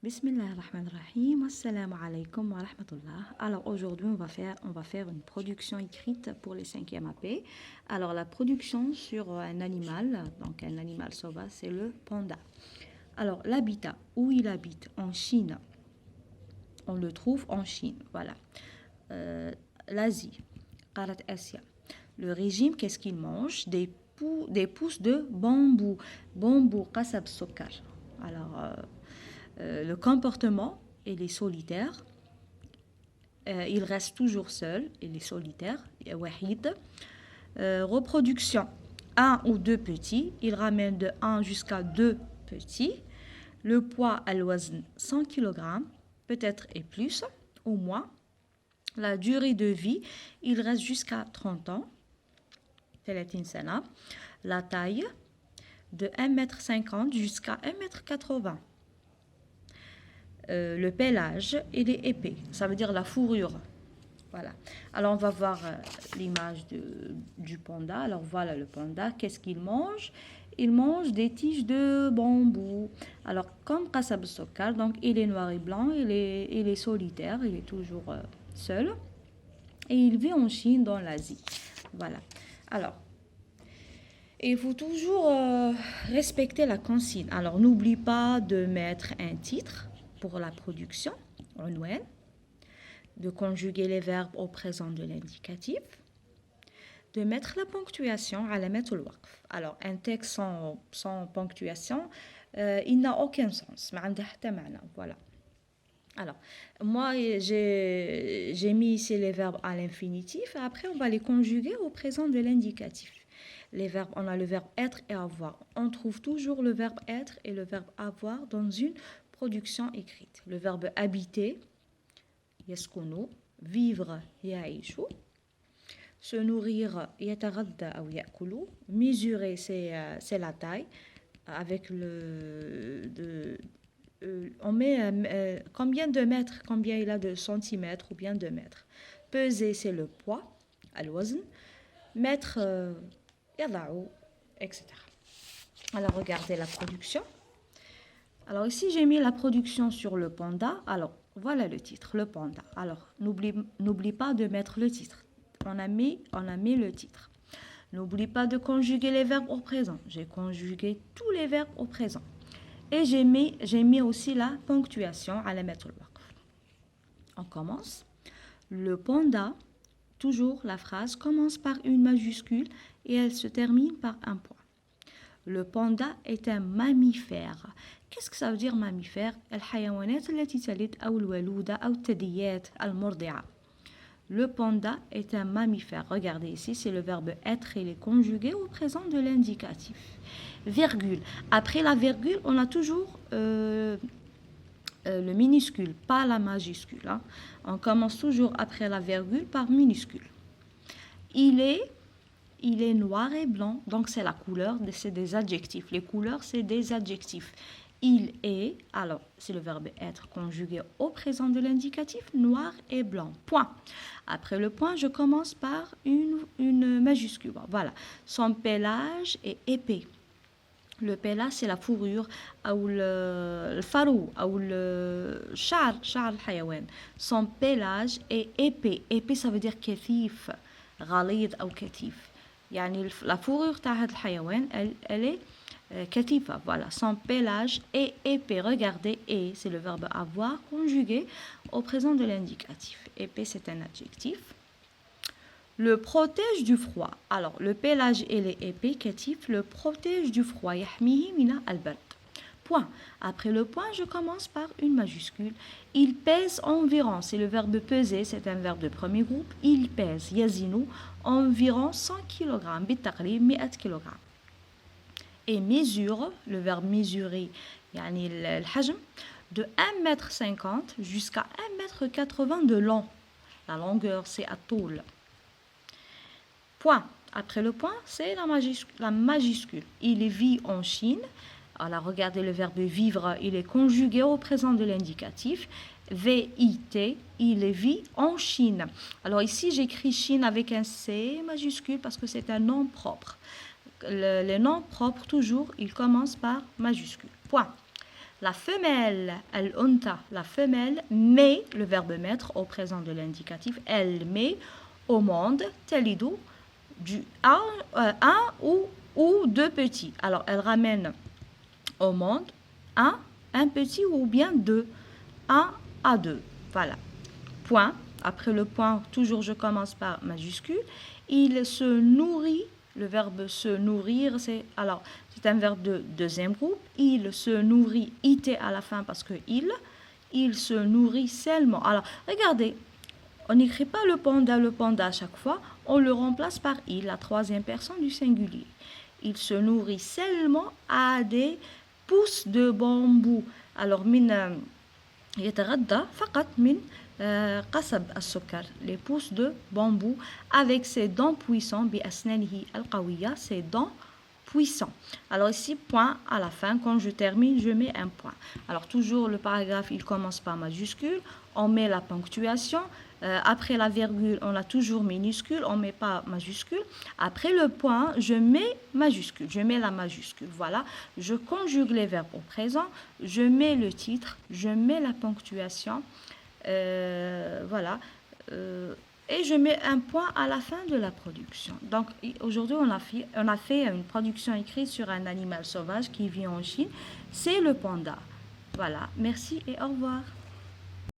Bismillahirrahmanirrahim. Assalamu alaikum wa rahmatullah. Alors aujourd'hui, on va faire une production écrite pour les 5e AP. Alors la production sur un animal, donc un animal sauvage, c'est le panda. Alors l'habitat, où il habite en Chine, on le trouve en Chine, voilà. L'Asie, Qarat Asia. Le régime, qu'est-ce qu'il mange? Des pousses de bambou, qasab sokar. Alors le comportement, il est solitaire. Il reste toujours seul, il est solitaire, wahid. Reproduction, 1 ou 2 petits. Il ramène de 1 jusqu'à 2 petits. Le poids al-wazn, 100 kg, peut-être et plus, au moins. La durée de vie, il reste jusqu'à 30 ans. 30 sana. La taille, de 1,50 m jusqu'à 1,80 m. Le pelage, il est épais, ça veut dire la fourrure. Voilà. Alors on va voir l'image du panda. Alors voilà le panda, qu'est-ce qu'il mange? Il mange des tiges de bambou. Alors comme Qasab Sokar, donc il est noir et blanc, il est solitaire, il est toujours seul. Et il vit en Chine, dans l'Asie. Voilà. Alors, il faut toujours respecter la consigne. Alors n'oublie pas de mettre un titre pour la production, unwan, de conjuguer les verbes au présent de l'indicatif, de mettre la ponctuation à la mettre au waqf. Alors, un texte sans ponctuation, il n'a aucun sens. Voilà. Alors, moi, j'ai mis ici les verbes à l'infinitif, et après, on va les conjuguer au présent de l'indicatif. Les verbes, on a le verbe être et avoir. On trouve toujours le verbe être et le verbe avoir dans une production écrite. Le verbe habiter, yaskunu, vivre, yaishu, se nourrir, yatagadda ou yakulu, mesurer, c'est la taille, avec on met combien de mètres, combien il a de centimètres ou bien de mètres. Peser, c'est le poids, al-wazn, mettre, yada'u, etc. Alors, regardez la production. Alors ici, j'ai mis la production sur le panda. Alors, voilà le titre, le panda. Alors, n'oublie pas de mettre le titre. On a mis le titre. N'oublie pas de conjuguer les verbes au présent. J'ai conjugué tous les verbes au présent. Et j'ai mis aussi la ponctuation à la mettre au waqf. On commence. Le panda, toujours la phrase commence par une majuscule et elle se termine par un point. Le panda est un mammifère. Qu'est-ce que ça veut dire mammifère? الحيوانات التي تلد أو الولودة أو الثدييات المرضعة. Le panda est un mammifère. Regardez ici, c'est le verbe être, il est conjugué au présent de l'indicatif. Virgule. Après la virgule, on a toujours le minuscule, pas la majuscule. Hein. On commence toujours après la virgule par minuscule. Il est noir et blanc, donc c'est la couleur, c'est des adjectifs. Les couleurs, c'est des adjectifs. Il est, alors c'est le verbe être conjugué au présent de l'indicatif, noir et blanc. Point. Après le point, je commence par une majuscule. Voilà. Son pelage est épais. Le pelage, c'est la fourrure, ou le farou, ou le char al-hayawan. Son pelage est épais. Épais, ça veut dire kathif, ghalid ou kathif. يعني la fourrure تاع هذا الحيوان elle est كثيفة. Voilà, son pelage est épais. Regardez, et c'est le verbe avoir conjugué au présent de l'indicatif. Épais, c'est un adjectif. Le protège du froid. Alors, le pelage il est épais, katif, le protège du froid. يحميه من البرد. Point. Après le point, je commence par une majuscule. Il pèse environ, c'est le verbe peser, c'est un verbe de premier groupe. Il pèse, yazinu, environ 100 kg, بالتقريب 100 kg. Et mesure, le verbe mesurer, يعني الحجم, de 1,50 m jusqu'à 1,80 m de long. La longueur, c'est الطول. Point. Après le point, c'est la majuscule. Il vit en Chine. Alors, regardez le verbe vivre, il est conjugué au présent de l'indicatif. V-I-T, il vit en Chine. Alors ici, j'écris Chine avec un C majuscule parce que c'est un nom propre. Les noms propres, toujours, ils commencent par majuscule. Point. La femelle, al-unta, la femelle met le verbe mettre au présent de l'indicatif. Elle met au monde, telidu, un ou deux petits. Alors, elle ramène au monde un petit ou bien deux. Un à deux. Voilà. Point. Après le point, toujours je commence par majuscule. Il se nourrit. Le verbe se nourrir, c'est un verbe de deuxième groupe. Il se nourrit, it à la fin parce que il se nourrit seulement. Alors, regardez, on n'écrit pas le panda à chaque fois, on le remplace par il, la troisième personne du singulier. Il se nourrit seulement à des pousses de bambou. Alors, يتغذى فقط من قصب السكر, les pousses de bambou avec ses dents puissants, بأسنانه القوية, ses dents puissants. Alors ici, point à la fin, quand je termine, je mets un point. Alors toujours le paragraphe, il commence par majuscule, on met la ponctuation, après la virgule, on a toujours minuscule, on ne met pas majuscule. Après le point, je mets majuscule, je mets la majuscule. Voilà, je conjugue les verbes au présent, je mets le titre, je mets la ponctuation, voilà, et je mets un point à la fin de la production. Donc aujourd'hui, on a fait une production écrite sur un animal sauvage qui vit en Chine, c'est le panda. Voilà, merci et au revoir.